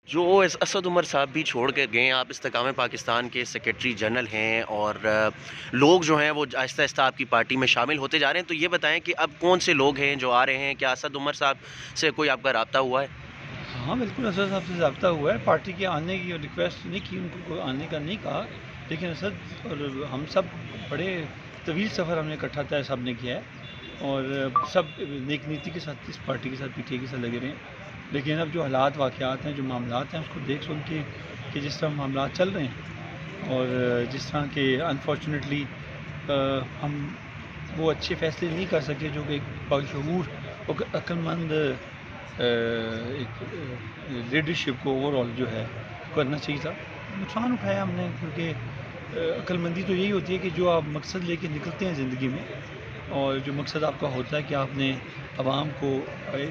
جو اسد عمر صاحب بھی چھوڑ کے گئے ہیں، آپ استحکام پاکستان کے سیکریٹری جنرل ہیں اور لوگ جو ہیں وہ آہستہ آہستہ آپ کی پارٹی میں شامل ہوتے جا رہے ہیں، تو یہ بتائیں کہ اب کون سے لوگ ہیں جو آ رہے ہیں؟ کیا اسد عمر صاحب سے کوئی آپ کا رابطہ ہوا ہے؟ ہاں بالکل، اسد صاحب سے رابطہ ہوا ہے، پارٹی کے آنے کی ریکویسٹ نہیں کی، ان کو کوئی آنے کا نہیں کہا، لیکن اسد اور ہم سب بڑے طویل سفر ہم نے اکٹھا طے سب نے کیا ہے، اور سب نیک نیتی کے ساتھ اس پارٹی کے ساتھ پی ٹی آئی کے ساتھ لگے رہے ہیں، لیکن اب جو حالات واقعات ہیں، جو معاملات ہیں، اس کو دیکھ سن کے کہ جس طرح معاملات چل رہے ہیں اور جس طرح کہ انفارچونیٹلی ہم وہ اچھے فیصلے نہیں کر سکے جو کہ ایک باشعور اور عقل مند ایک لیڈرشپ کو اوور آل جو ہے کرنا چاہیے تھا، نقصان اٹھایا ہم نے، کیونکہ عقل مندی تو یہی ہوتی ہے کہ جو آپ مقصد لے کے نکلتے ہیں زندگی میں، اور جو مقصد آپ کا ہوتا ہے کہ آپ نے عوام کو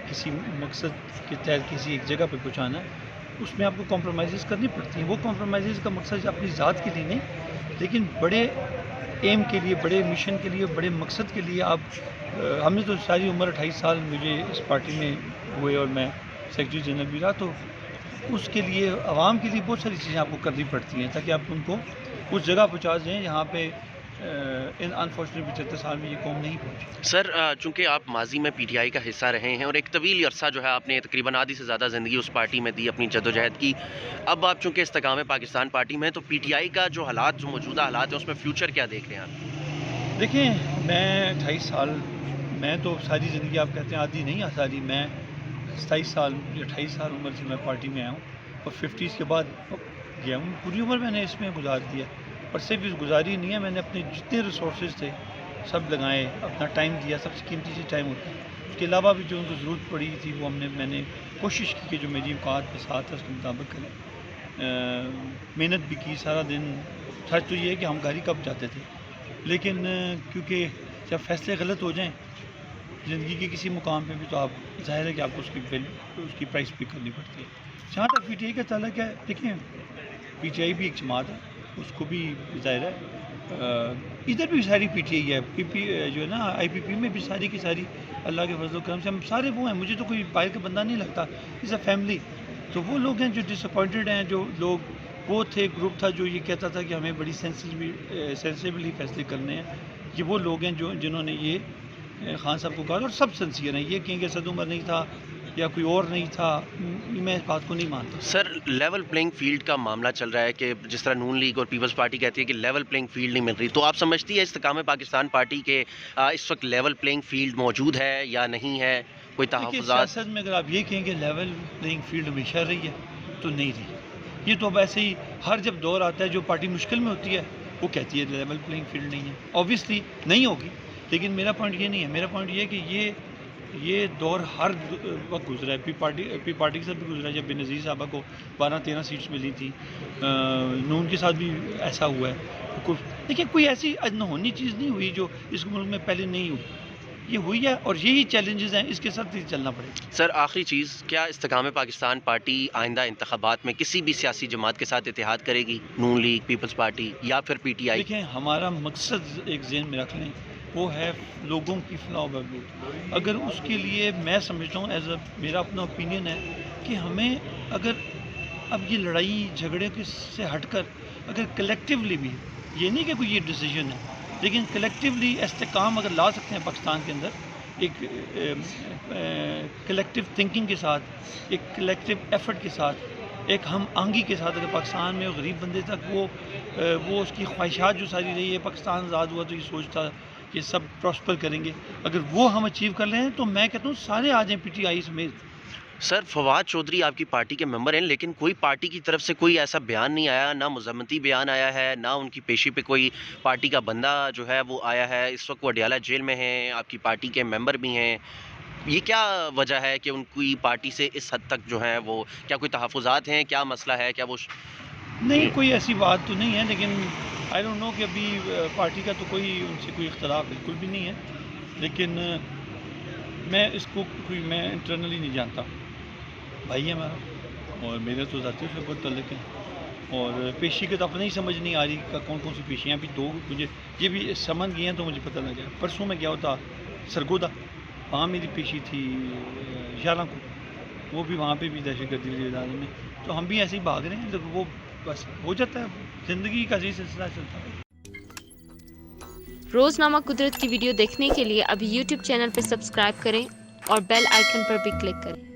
کسی مقصد کے تحت کسی ایک جگہ پہ پہنچانا ہے، اس میں آپ کو کمپرومائزز کرنی پڑتی ہیں۔ وہ کمپرومائزز کا مقصد اپنی ذات کے لیے نہیں، لیکن بڑے ایم کے لیے، بڑے مشن کے لیے، بڑے مقصد کے لیے آپ ہم نے تو ساری عمر 28 سال مجھے اس پارٹی میں ہوئے اور میں سیکرٹری جنرل بھی رہا، تو اس کے لیے عوام کے لیے بہت ساری چیزیں آپ کو کرنی پڑتی ہیں تاکہ آپ ان کو اس جگہ پہنچا دیں جہاں پہ ان انفارچونیٹ 75 سال میں یہ قوم نہیں پہنچی۔ سر، چونکہ آپ ماضی میں پی ٹی آئی کا حصہ رہے ہیں اور ایک طویل عرصہ جو ہے آپ نے تقریباً آدھی سے زیادہ زندگی اس پارٹی میں دی، اپنی جدوجہد کی، اب آپ چونکہ استحکام پاکستان پارٹی میں ہیں، تو پی ٹی آئی کا جو حالات، جو موجودہ حالات ہیں، اس میں فیوچر کیا دیکھ رہے ہیں آپ؟ دیکھیں، میں 28 سال، میں تو ساری زندگی آپ کہتے ہیں آدھی نہیں ساری، میں 27 سال یا 28 سال عمر سے میں پارٹی میں آیا ہوں اور 50 کے بعد گیا ہوں، پوری عمر میں نے اس میں گزار دیا، اور صرف اس گزاری نہیں ہے، میں نے اپنے جتنے ریسورسز تھے سب لگائے، اپنا ٹائم دیا، سب سے قیمتی چیز ٹائم ہوتا ہے، اس کے علاوہ بھی جو ان کو ضرورت پڑی تھی وہ میں نے کوشش کی کہ جو میری اوقات کے ساتھ ہے اس کے مطابق کریں، محنت بھی کی سارا دن۔ سچ تو یہ ہے کہ ہم گھر ہی کب جاتے تھے، لیکن کیونکہ جب فیصلے غلط ہو جائیں زندگی کے کسی مقام پہ بھی تو آپ ظاہر ہے کہ آپ کو اس کی پرائس پے کرنی پڑتی ہے۔ جہاں تک پی ٹی آئی کا تعلق ہے، دیکھیں پی ٹی آئی بھی ایک جماعت ہے، اس کو بھی ظاہر ہے ادھر بھی ساری پی ٹی آئی ہے، جو ہے نا آئی پی پی میں بھی ساری کی ساری اللہ کے فضل و کرم سے ہم سارے وہ ہیں، مجھے تو کوئی باہر کا بندہ نہیں لگتا، از اے فیملی۔ تو وہ لوگ ہیں جو ڈس اپوائنٹڈ ہیں، جو لوگ وہ تھے، گروپ تھا جو یہ کہتا تھا کہ ہمیں بڑی سینسیبلی فیصلے کرنے ہیں، یہ وہ لوگ ہیں جنہوں نے یہ خان صاحب کو کہا، اور سب سنسیئر ہیں، یہ کہیں کہ اسد عمر نہیں تھا یا کوئی اور نہیں تھا، میں اس بات کو نہیں مانتا۔ سر، لیول پلینگ فیلڈ کا معاملہ چل رہا ہے کہ جس طرح نون لیگ اور پیپلز پارٹی کہتی ہے کہ لیول پلینگ فیلڈ نہیں مل رہی، تو آپ سمجھتی ہے استحکام پاکستان پارٹی کے اس وقت لیول پلینگ فیلڈ موجود ہے یا نہیں ہے؟ کوئی دیکھیے، تحفظات؟ سیاست میں اگر آپ یہ کہیں کہ لیول پلینگ فیلڈ ہمیشہ رہی ہے تو نہیں رہی، یہ تو اب ایسے ہی ہر جب دور آتا ہے جو پارٹی مشکل میں ہوتی ہے وہ کہتی ہے لیول پلینگ فیلڈ نہیں ہے، اوبیسلی نہیں ہوگی، لیکن میرا پوائنٹ یہ نہیں ہے، میرا پوائنٹ یہ ہے کہ یہ دور ہر وقت گزرا ہے، پی پارٹی کے ساتھ بھی گزرا ہے، جب بے نظیر صاحبہ کو 12-13 سیٹس ملی تھی، نون کے ساتھ بھی ایسا ہوا ہے، دیکھیں کوئی ایسی انہونی چیز نہیں ہوئی جو اس ملک میں پہلے نہیں ہوئی، یہ ہوئی ہے، اور یہی چیلنجز ہیں، اس کے ساتھ ہی چلنا پڑے گا۔ سر، آخری چیز، کیا استحکام پاکستان پارٹی آئندہ انتخابات میں کسی بھی سیاسی جماعت کے ساتھ اتحاد کرے گی؟ نون لیگ، پیپلز پارٹی یا پھر پی ٹی آئی؟ دیکھیں، ہمارا مقصد ایک ذہن میں رکھ لیں، وہ ہے لوگوں کی فلاح و بہبود۔ اگر اس کے لیے میں سمجھتا ہوں، میرا اپنا اوپینین ہے کہ ہمیں اگر اب یہ لڑائی جھگڑے سے ہٹ کر اگر کلیکٹیولی بھی، یہ نہیں کہ کوئی یہ ڈیسیجن ہے، لیکن کلیکٹیولی استحکام اگر لا سکتے ہیں پاکستان کے اندر، ایک کلیکٹیو تھنکنگ کے ساتھ، ایک کلیکٹیو ایفرٹ کے ساتھ، ایک ہم آہنگی کے ساتھ، اگر پاکستان میں غریب بندے تک وہ اس کی خواہشات جو ساری رہی ہے، پاکستان آزاد ہوا تو یہ سوچتا کہ سب پراسپر کریں گے، اگر وہ ہم اچیو کر لیں تو میں کہتا ہوں سارے آ جائیں پی ٹی آئی سمیت۔ سر، فواد چودھری آپ کی پارٹی کے ممبر ہیں، لیکن کوئی پارٹی کی طرف سے کوئی ایسا بیان نہیں آیا، نہ مذمتی بیان آیا ہے، نہ ان کی پیشی پہ کوئی پارٹی کا بندہ جو ہے وہ آیا ہے۔ اس وقت وہ اڈیالہ جیل میں ہیں، آپ کی پارٹی کے ممبر بھی ہیں، یہ کیا وجہ ہے کہ ان کی پارٹی سے اس حد تک جو ہے وہ، کیا کوئی تحفظات ہیں، کیا مسئلہ ہے، کیا وہ نہیں، کوئی ایسی بات تو نہیں ہے، لیکن آئی ڈونٹ نو کہ ابھی پارٹی کا تو ان سے کوئی اختلاف بالکل بھی نہیں ہے، لیکن میں اس کو میں انٹرنلی نہیں جانتا، بھائی ہے ہمارا، اور میرے تو ذاتی سے بہت تعلق ہے، اور پیشی کے تو اپنے ہی سمجھ نہیں آ رہی کون کون سی پیشیاں بھی دو، مجھے یہ بھی سمجھ گئی ہیں تو مجھے پتہ لگ گیا۔ پرسوں میں گیا ہوتا سرگودا، وہاں میری پیشی تھی 11 کو، وہ بھی وہاں پہ بھی دہشت گردی کے ادارے میں. تو ہم بھی ایسے ہی بھاگ رہے ہیں, تو وہ بس ہو جاتا ہے, زندگی کا یہی سلسلہ چلتا ہے. روزنامہ قدرت کی ویڈیو دیکھنے کے لیے ابھی یوٹیوب چینل پر سبسکرائب کریں اور بیل آئیکن پر بھی کلک کریں.